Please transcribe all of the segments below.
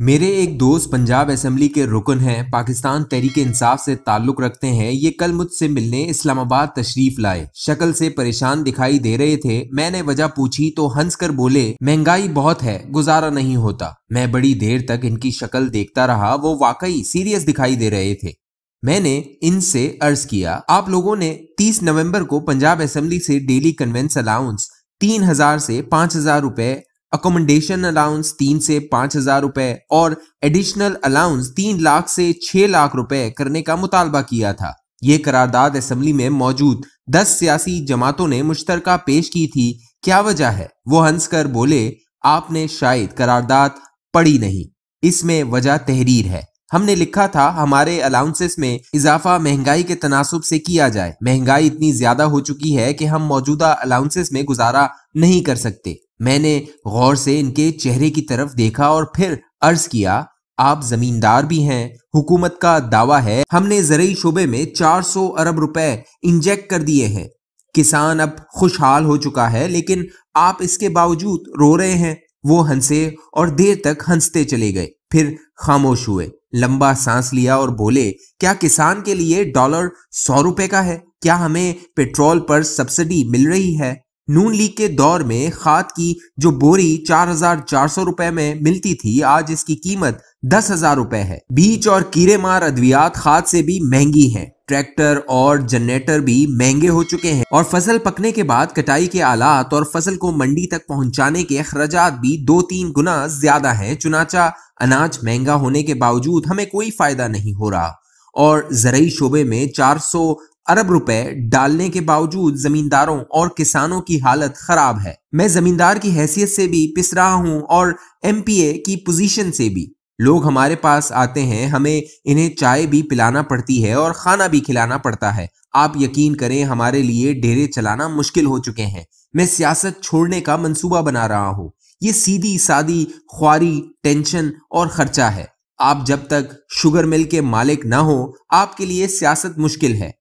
मेरे एक दोस्त पंजाब असेंबली के रुकन हैं, पाकिस्तान तहरीक इंसाफ से ताल्लुक रखते हैं। ये कल मुझसे मिलने इस्लामाबाद तशरीफ लाए। शक्ल से परेशान दिखाई दे रहे थे। मैंने वजह पूछी तो हंसकर बोले, महंगाई बहुत है, गुजारा नहीं होता। मैं बड़ी देर तक इनकी शक्ल देखता रहा। वो वाकई सीरियस दिखाई दे रहे थे। मैंने इनसे अर्ज किया, आप लोगों ने 30 नवंबर को पंजाब असेंबली से डेली कन्वेंस अलाउंस 3000 से 5000 रुपए, अकोमोडेशन अलाउंस 3 से 5000 रुपए और एडिशनल अलाउंस 3 लाख से 6 लाख रुपए करने का मुतालबा किया था। ये करारदाद असेंबली में मौजूद 10 सियासी जमातों ने मुश्तरका पेश की थी। क्या वजह है? वो हंसकर बोले, आपने शायद करारदाद पढ़ी नहीं। इसमें वजह तहरीर है। हमने लिखा था हमारे अलाउंसेस में इजाफा महंगाई के तनासुब से किया जाए। महंगाई इतनी ज्यादा हो चुकी है कि हम मौजूदा अलाउंसेस में गुजारा नहीं कर सकते। मैंने गौर से इनके चेहरे की तरफ देखा और फिर अर्ज किया, आप जमींदार भी हैं। हुकूमत का दावा है हमने ज़रई शोबे में 400 अरब रुपए इंजेक्ट कर दिए हैं। किसान अब खुशहाल हो चुका है, लेकिन आप इसके बावजूद रो रहे हैं। वो हंसे और देर तक हंसते चले गए, फिर खामोश हुए, लंबा सांस लिया और बोले, क्या किसान के लिए डॉलर 100 रुपए का है? क्या हमें पेट्रोल पर सब्सिडी मिल रही है? नून लीग के दौर में खाद की जो बोरी 4400 रुपए में मिलती थी, आज इसकी कीमत 10,000 रुपए है। बीज और कीड़े मार अद्वियात खाद से भी महंगी हैं। ट्रैक्टर और जनरेटर भी महंगे हो चुके हैं और फसल पकने के बाद कटाई के आलात और फसल को मंडी तक पहुंचाने के अखराजात भी 2-3 गुना ज्यादा हैं। चुनाचा अनाज महंगा होने के बावजूद हमें कोई फायदा नहीं हो रहा और ज़रई शोबे में 400 अरब रुपए डालने के बावजूद जमींदारों और किसानों की हालत खराब है। मैं जमींदार की हैसियत से भी पिस रहा हूं और एमपीए की पोजीशन से भी। लोग हमारे पास आते हैं, हमें इन्हें चाय भी पिलाना पड़ती है और खाना भी खिलाना पड़ता है। आप यकीन करें, हमारे लिए डेरे चलाना मुश्किल हो चुके हैं। मैं सियासत छोड़ने का मंसूबा बना रहा हूँ। ये सीधी सादी ख्वारी, टेंशन और खर्चा है। आप जब तक शुगर मिल के मालिक ना हो, आपके लिए सियासत मुश्किल है।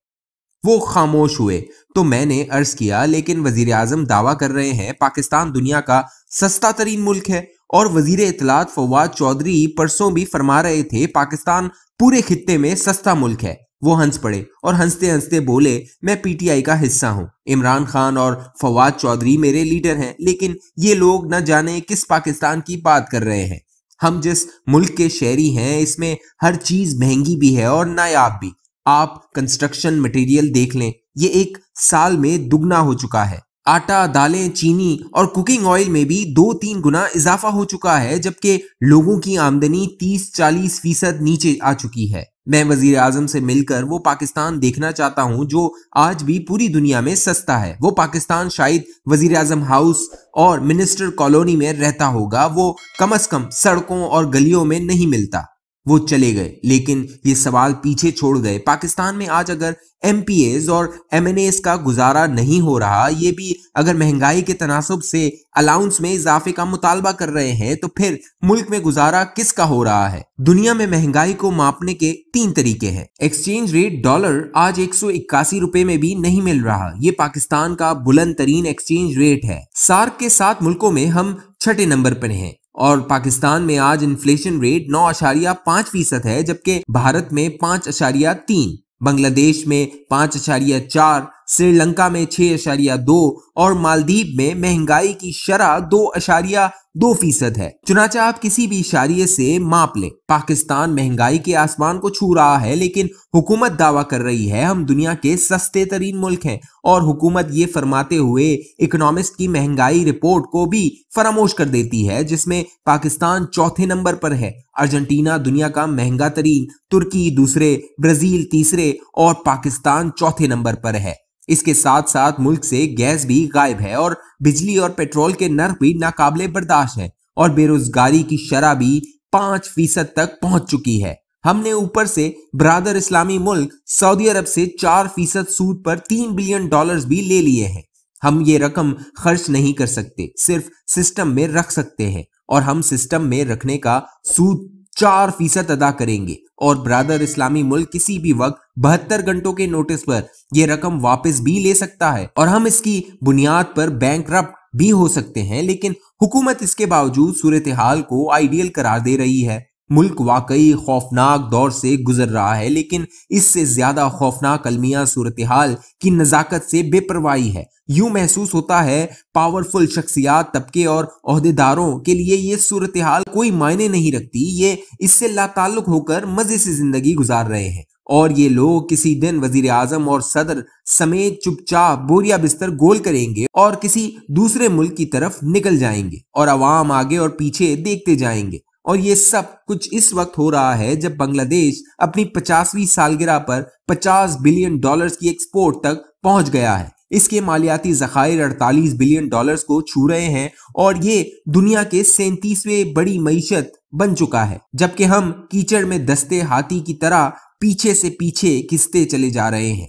वो खामोश हुए तो मैंने अर्ज किया, लेकिन वजीर आजम दावा कर रहे हैं पाकिस्तान दुनिया का सस्ता तरीन मुल्क है और वजीर इत्तलात फवाद चौधरी परसों भी फरमा रहे थे पाकिस्तान पूरे खित्ते में सस्ता मुल्क है। वो हंस पड़े और हंसते हंसते बोले, मैं पीटीआई का हिस्सा हूँ। इमरान खान और फवाद चौधरी मेरे लीडर हैं, लेकिन ये लोग न जाने किस पाकिस्तान की बात कर रहे हैं। हम जिस मुल्क के शहरी हैं, इसमें हर चीज महंगी भी है और नायाब भी। आप कंस्ट्रक्शन मटेरियल देख लें, ये 1 साल में दुगना हो चुका है। आटा, दालें, चीनी और कुकिंग ऑयल में भी 2-3 गुना इजाफा हो चुका है, जबकि लोगों की आमदनी 30-40% नीचे आ चुकी है। मैं वजीर आजम से मिलकर वो पाकिस्तान देखना चाहता हूं जो आज भी पूरी दुनिया में सस्ता है। वो पाकिस्तान शायद वजीर आजम हाउस और मिनिस्टर कॉलोनी में रहता होगा। वो कम से कम सड़कों और गलियों में नहीं मिलता। वो चले गए, लेकिन ये सवाल पीछे छोड़ गए। पाकिस्तान में आज अगर एमपीएज और एमएनएस का गुजारा नहीं हो रहा, ये भी अगर महंगाई के तनासुब से अलाउंस में इजाफे का मुतालबा कर रहे हैं, तो फिर मुल्क में गुजारा किसका हो रहा है? दुनिया में महंगाई को मापने के 3 तरीके हैं। एक्सचेंज रेट डॉलर आज 181 रुपए में भी नहीं मिल रहा। ये पाकिस्तान का बुलंद तरीन एक्सचेंज रेट है। सार्क के 7 मुल्कों में हम 6ठे नंबर पर हैं और पाकिस्तान में आज इन्फ्लेशन रेट 9.5% है, जबकि भारत में 5.3, बांग्लादेश में 5.4, श्रीलंका में 6.2 और मालदीव में महंगाई की शरह 2.2% है। चुनाचा आप किसी भी इशारिये से माप लें, पाकिस्तान महंगाई के आसमान को छू रहा है, लेकिन हुकूमत दावा कर रही है हम दुनिया के सस्ते तरीन मुल्क हैं और हुकूमत ये फरमाते हुए इकोनॉमिस्ट की महंगाई रिपोर्ट को भी फरामोश कर देती है, जिसमें पाकिस्तान 4थे नंबर पर है। अर्जेंटीना दुनिया का महंगा तरीन, तुर्की दूसरे, ब्राजील तीसरे और पाकिस्तान 4थे नंबर पर है। इसके साथ साथ मुल्क से गैस भी गायब है और बिजली और पेट्रोल के नर्ख भी नाकाबिले बर्दाश्त है और बेरोजगारी की शरह भी 5% तक पहुंच चुकी है। हमने ऊपर से ब्रादर इस्लामी मुल्क सऊदी अरब से 4% सूद पर $3 बिलियन भी ले लिए हैं। हम ये रकम खर्च नहीं कर सकते, सिर्फ सिस्टम में रख सकते हैं और हम सिस्टम में रखने का सूद 4% अदा करेंगे और ब्रादर इस्लामी मुल्क किसी भी वक्त 72 घंटों के नोटिस पर यह रकम वापस भी ले सकता है और हम इसकी बुनियाद पर बैंकरप्ट भी हो सकते हैं, लेकिन हुकूमत इसके बावजूद सूरत हाल को आइडियल करार दे रही है। मुल्क वाकई खौफनाक दौर से गुजर रहा है, लेकिन इससे ज्यादा खौफनाक अलमिया सूरत हाल की नजाकत से बेपरवाही है। यूं महसूस होता है पावरफुल शख्सियात, तबके और ओहदेदारों के लिए ये सूरत हाल कोई मायने नहीं रखती। ये इससे लाताल्लुक होकर मजे से जिंदगी गुजार रहे हैं और ये लोग किसी दिन वजीर आजम और सदर समेत चुपचाप बोरिया बिस्तर गोल करेंगे और किसी दूसरे मुल्क की तरफ निकल जाएंगे और अवाम आगे और पीछे देखते जाएंगे। और ये सब कुछ इस वक्त हो रहा है जब बांग्लादेश अपनी 50वीं सालगिरह पर $50 बिलियन की एक्सपोर्ट तक पहुंच गया है। इसके मालियाती ज़खायर $48 बिलियन को छू रहे हैं और ये दुनिया के 37वें बड़ी मईशत बन चुका है, जबकि हम कीचड़ में दस्ते हाथी की तरह पीछे से पीछे खिसते चले जा रहे हैं।